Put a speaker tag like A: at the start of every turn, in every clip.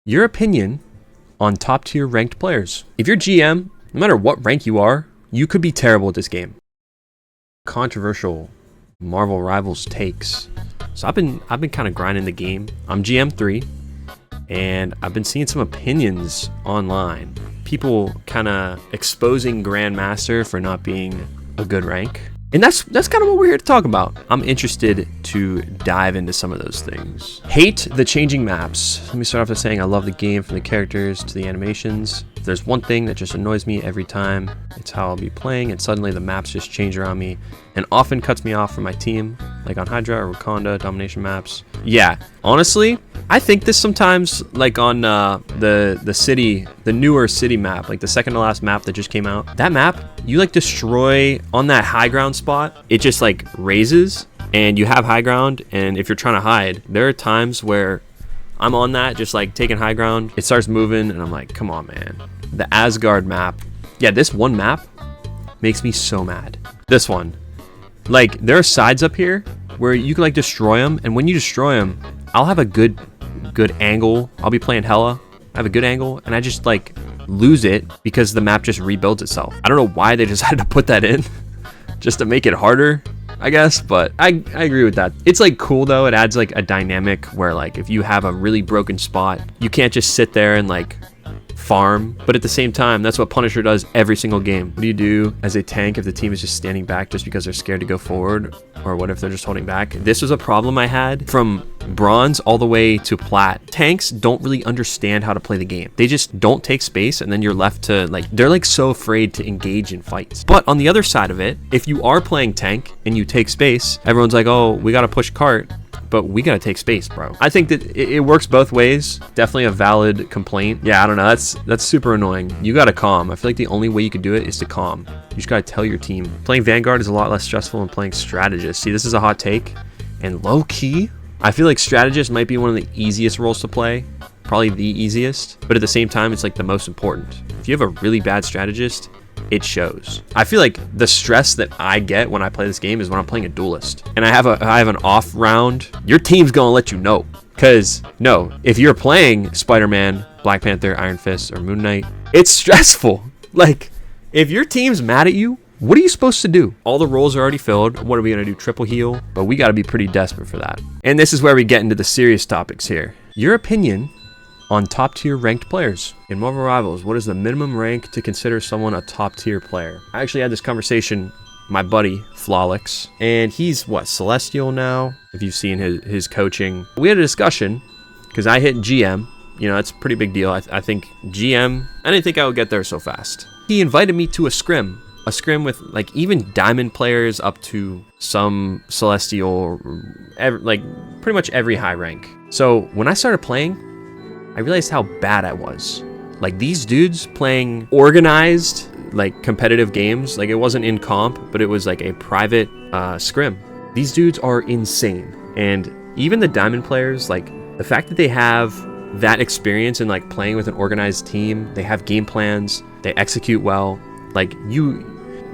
A: Your opinion on top tier ranked players. If you're GM, no matter what rank you are, you could be terrible at this game. Controversial Marvel Rivals takes. So I've been kind of grinding the game. I'm GM3, and I've been seeing some opinions online. People kind of exposing Grandmaster for not being a good rank. And that's kind of what we're here to talk about. I'm interested to dive into some of those things. Hate the changing maps. Let me start off by saying I love the game, from the characters to the animations. If there's one thing that just annoys me every time, it's how I'll be playing and suddenly the maps just change around me and often cuts me off from my team, like on Hydra or Wakanda domination maps. Yeah, honestly, I think this sometimes, like on the city, the newer city map, like the second to last map that just came out. That map, you like destroy on that high ground spot, it just like raises and you have high ground, and if you're trying to hide, there are times where I'm on that, just like taking high ground, it starts moving and I'm like, come on, man. The Asgard map, yeah, this one map makes me so mad. This one, like there are sides up here where you can like destroy them, and when you destroy them, I'll have a good angle. I'll be playing Hella, I have a good angle, and I just like lose it because the map just rebuilds itself. I don't know why they decided to put that in just to make it harder, I guess, but I agree with that. It's like cool though. It adds like a dynamic where like if you have a really broken spot, you can't just sit there and like farm, but at the same time, that's what Punisher does every single game. What do you do as a tank if the team is just standing back just because they're scared to go forward? Or what if they're just holding back? This was a problem I had from bronze all the way to plat. Tanks don't really understand how to play the game. They just don't take space, and then you're left to like, they're like so afraid to engage in fights. But on the other side of it, if you are playing tank and you take space, everyone's like, oh, we gotta push cart, but we gotta take space, bro. I think that it works both ways. Definitely a valid complaint. Yeah, I don't know, that's super annoying. You gotta calm. I feel like the only way you can do it is to calm. You just gotta tell your team. Playing Vanguard is a lot less stressful than playing Strategist. See, this is a hot take, and low key, I feel like Strategist might be one of the easiest roles to play, probably the easiest, but at the same time, it's like the most important. If you have a really bad Strategist, it shows. I feel like the stress that I get when I play this game is when I'm playing a duelist and I have an off round. Your team's gonna let you know, because no, if you're playing Spider-Man, Black Panther, Iron Fist, or Moon Knight, it's stressful. Like, if your team's mad at you, what are you supposed to do? All the roles are already filled. What are we gonna do? Triple heal? But we gotta be pretty desperate for that. And this is where we get into the serious topics here. Your opinion on top tier ranked players. In Marvel Rivals, what is the minimum rank to consider someone a top tier player? I actually had this conversation with my buddy Flawlix, and he's what, Celestial now? If you've seen his coaching. We had a discussion because I hit GM. You know, that's a pretty big deal. I think GM, I didn't think I would get there so fast. He invited me to a scrim with like even diamond players up to some Celestial, like pretty much every high rank. So when I started playing, I realized how bad I was. Like, these dudes playing organized, like competitive games, like it wasn't in comp, but it was like a private scrim. These dudes are insane. And even the diamond players, like the fact that they have that experience in like playing with an organized team, they have game plans, they execute well. Like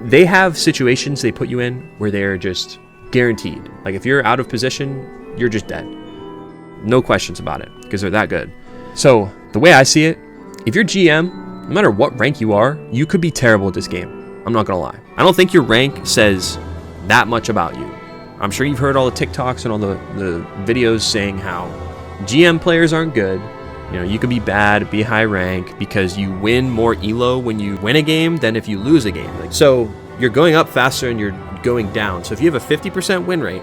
A: they have situations they put you in where they're just guaranteed. Like if you're out of position, you're just dead. No questions about it, because they're that good. So the way I see it, if you're GM, no matter what rank you are, you could be terrible at this game. I'm not gonna lie. I don't think your rank says that much about you. I'm sure you've heard all the TikToks and all the videos saying how GM players aren't good. You know, you could be bad, be high rank, because you win more elo when you win a game than if you lose a game. Like, so you're going up faster and you're going down. So if you have a 50% win rate,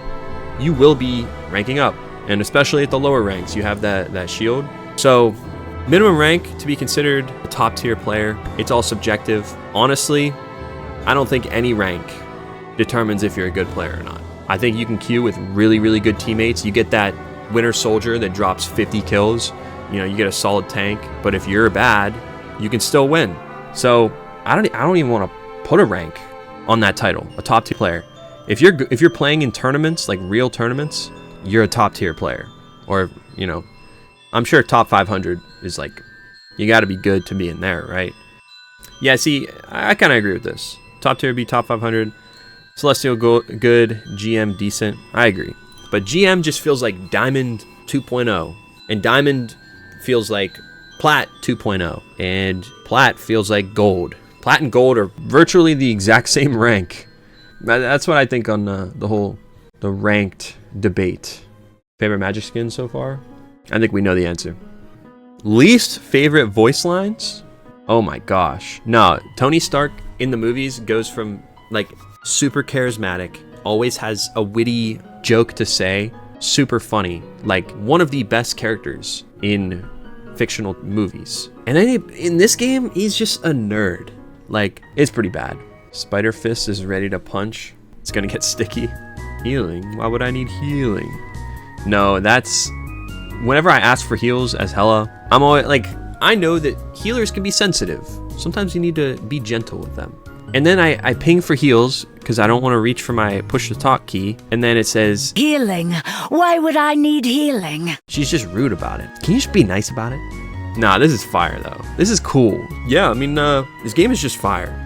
A: you will be ranking up. And especially at the lower ranks, you have that shield. So minimum rank to be considered a top tier player, it's all subjective. Honestly, I don't think any rank determines if you're a good player or not. I think you can queue with really, really good teammates. You get that Winter Soldier that drops 50 kills. You know, you get a solid tank, but if you're bad, you can still win. So I don't even want to put a rank on that title, a top tier player. If you're playing in tournaments, like real tournaments, you're a top tier player. Or, you know, I'm sure top 500 is like, you got to be good to be in there, right? Yeah, see, I kind of agree with this. Top tier be top 500. Celestial good, GM decent. I agree. But GM just feels like Diamond 2.0. And Diamond feels like Plat 2.0, and Plat feels like gold. Plat and gold are virtually the exact same rank. That's what I think on the ranked debate. Favorite magic skin so far? I think we know the answer. Least favorite voice lines? Oh my gosh. No, Tony Stark in the movies goes from like super charismatic, always has a witty joke to say, super funny, like one of the best characters in fictional movies. And then in this game, he's just a nerd. Like, it's pretty bad. Spider Fist is ready to punch. It's gonna get sticky. Healing? Why would I need healing? No, that's... Whenever I ask for heals as Hela, I'm always like, I know that healers can be sensitive. Sometimes you need to be gentle with them. And then I ping for heals because I don't want to reach for my push to talk key. And then it says,
B: healing. Why would I need healing?
A: She's just rude about it. Can you just be nice about it? Nah, this is fire though. This is cool. Yeah, I mean, this game is just fire.